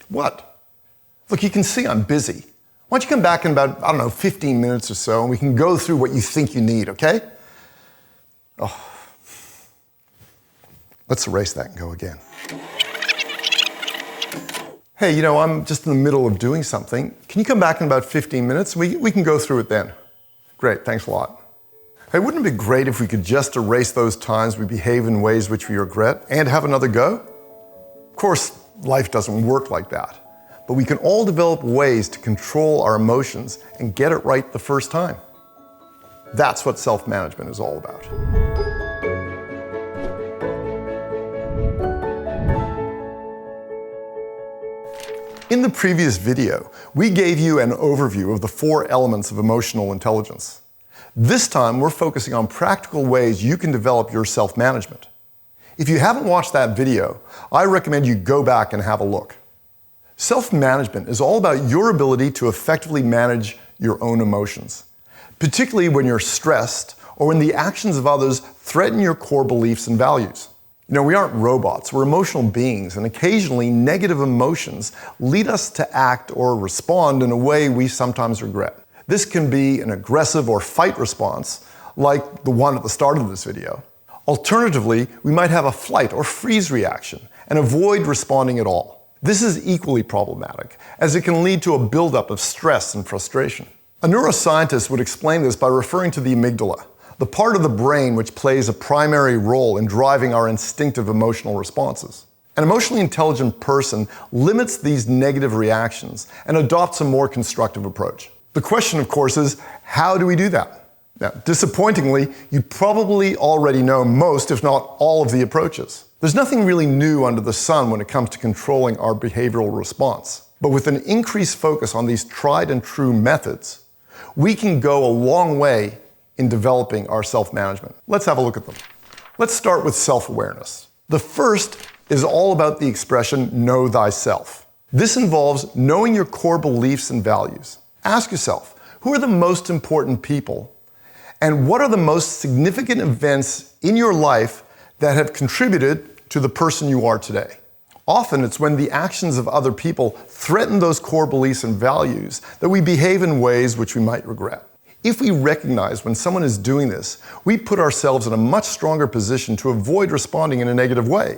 What? Look, you can see I'm busy. Why don't you come back in about, 15 minutes or so, and we can go through what you think you need, okay? Oh. Let's erase that and go again. Hey, I'm just in the middle of doing something. Can you come back in about 15 minutes? We can go through it then. Great, thanks a lot. Hey, wouldn't it be great if we could just erase those times we behave in ways which we regret and have another go? Of course, life doesn't work like that. But we can all develop ways to control our emotions and get it right the first time. That's what self-management is all about. In the previous video, we gave you an overview of the 4 elements of emotional intelligence. This time, we're focusing on practical ways you can develop your self-management. If you haven't watched that video, I recommend you go back and have a look. Self-management is all about your ability to effectively manage your own emotions, particularly when you're stressed or when the actions of others threaten your core beliefs and values. We aren't robots, we're emotional beings, and occasionally negative emotions lead us to act or respond in a way we sometimes regret. This can be an aggressive or fight response, like the one at the start of this video. Alternatively, we might have a flight or freeze reaction and avoid responding at all. This is equally problematic, as it can lead to a buildup of stress and frustration. A neuroscientist would explain this by referring to the amygdala, the part of the brain which plays a primary role in driving our instinctive emotional responses. An emotionally intelligent person limits these negative reactions and adopts a more constructive approach. The question, of course, is how do we do that? Now, disappointingly, you probably already know most, if not all, of the approaches. There's nothing really new under the sun when it comes to controlling our behavioral response. But with an increased focus on these tried and true methods, we can go a long way in developing our self-management. Let's have a look at them. Let's start with self-awareness. The first is all about the expression, know thyself. This involves knowing your core beliefs and values. Ask yourself, who are the most important people? And what are the most significant events in your life that have contributed to the person you are today? Often it's when the actions of other people threaten those core beliefs and values that we behave in ways which we might regret. If we recognize when someone is doing this, we put ourselves in a much stronger position to avoid responding in a negative way,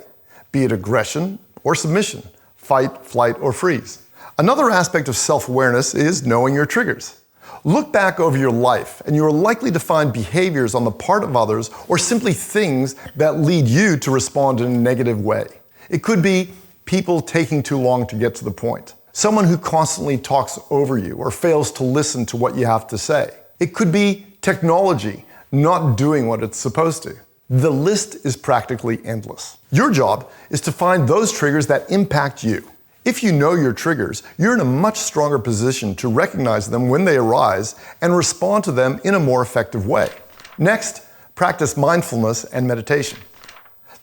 be it aggression or submission, fight, flight, or freeze. Another aspect of self-awareness is knowing your triggers. Look back over your life, and you are likely to find behaviors on the part of others or simply things that lead you to respond in a negative way. It could be people taking too long to get to the point, someone who constantly talks over you or fails to listen to what you have to say. It could be technology not doing what it's supposed to. The list is practically endless. Your job is to find those triggers that impact you. If you know your triggers, you're in a much stronger position to recognize them when they arise and respond to them in a more effective way. Next, practice mindfulness and meditation.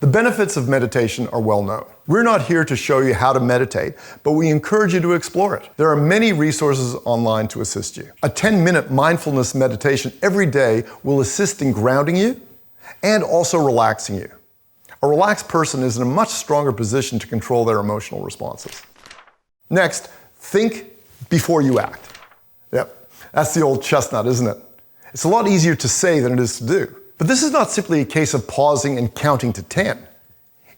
The benefits of meditation are well known. We're not here to show you how to meditate, but we encourage you to explore it. There are many resources online to assist you. A 10-minute mindfulness meditation every day will assist in grounding you and also relaxing you. A relaxed person is in a much stronger position to control their emotional responses. Next, think before you act. Yep, that's the old chestnut, isn't it? It's a lot easier to say than it is to do. But this is not simply a case of pausing and counting to 10.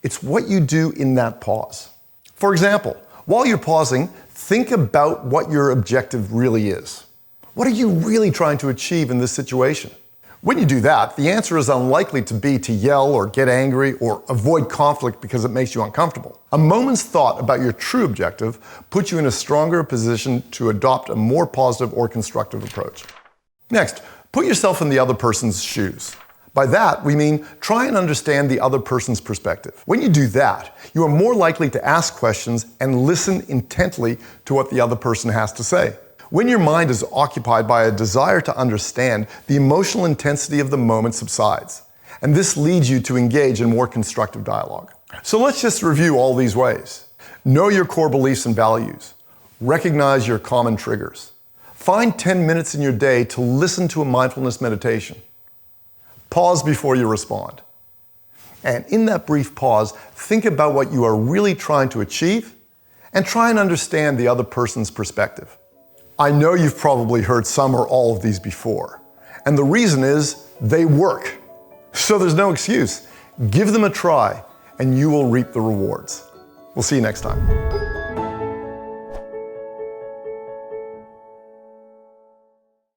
It's what you do in that pause. For example, while you're pausing, think about what your objective really is. What are you really trying to achieve in this situation? When you do that, the answer is unlikely to be to yell or get angry or avoid conflict because it makes you uncomfortable. A moment's thought about your true objective puts you in a stronger position to adopt a more positive or constructive approach. Next, put yourself in the other person's shoes. By that, we mean try and understand the other person's perspective. When you do that, you are more likely to ask questions and listen intently to what the other person has to say. When your mind is occupied by a desire to understand, the emotional intensity of the moment subsides, and this leads you to engage in more constructive dialogue. So let's just review all these ways. Know your core beliefs and values. Recognize your common triggers. Find 10 minutes in your day to listen to a mindfulness meditation. Pause before you respond. And in that brief pause, think about what you are really trying to achieve and try and understand the other person's perspective. I know you've probably heard some or all of these before, and the reason is they work. So there's no excuse. Give them a try, and you will reap the rewards. We'll see you next time.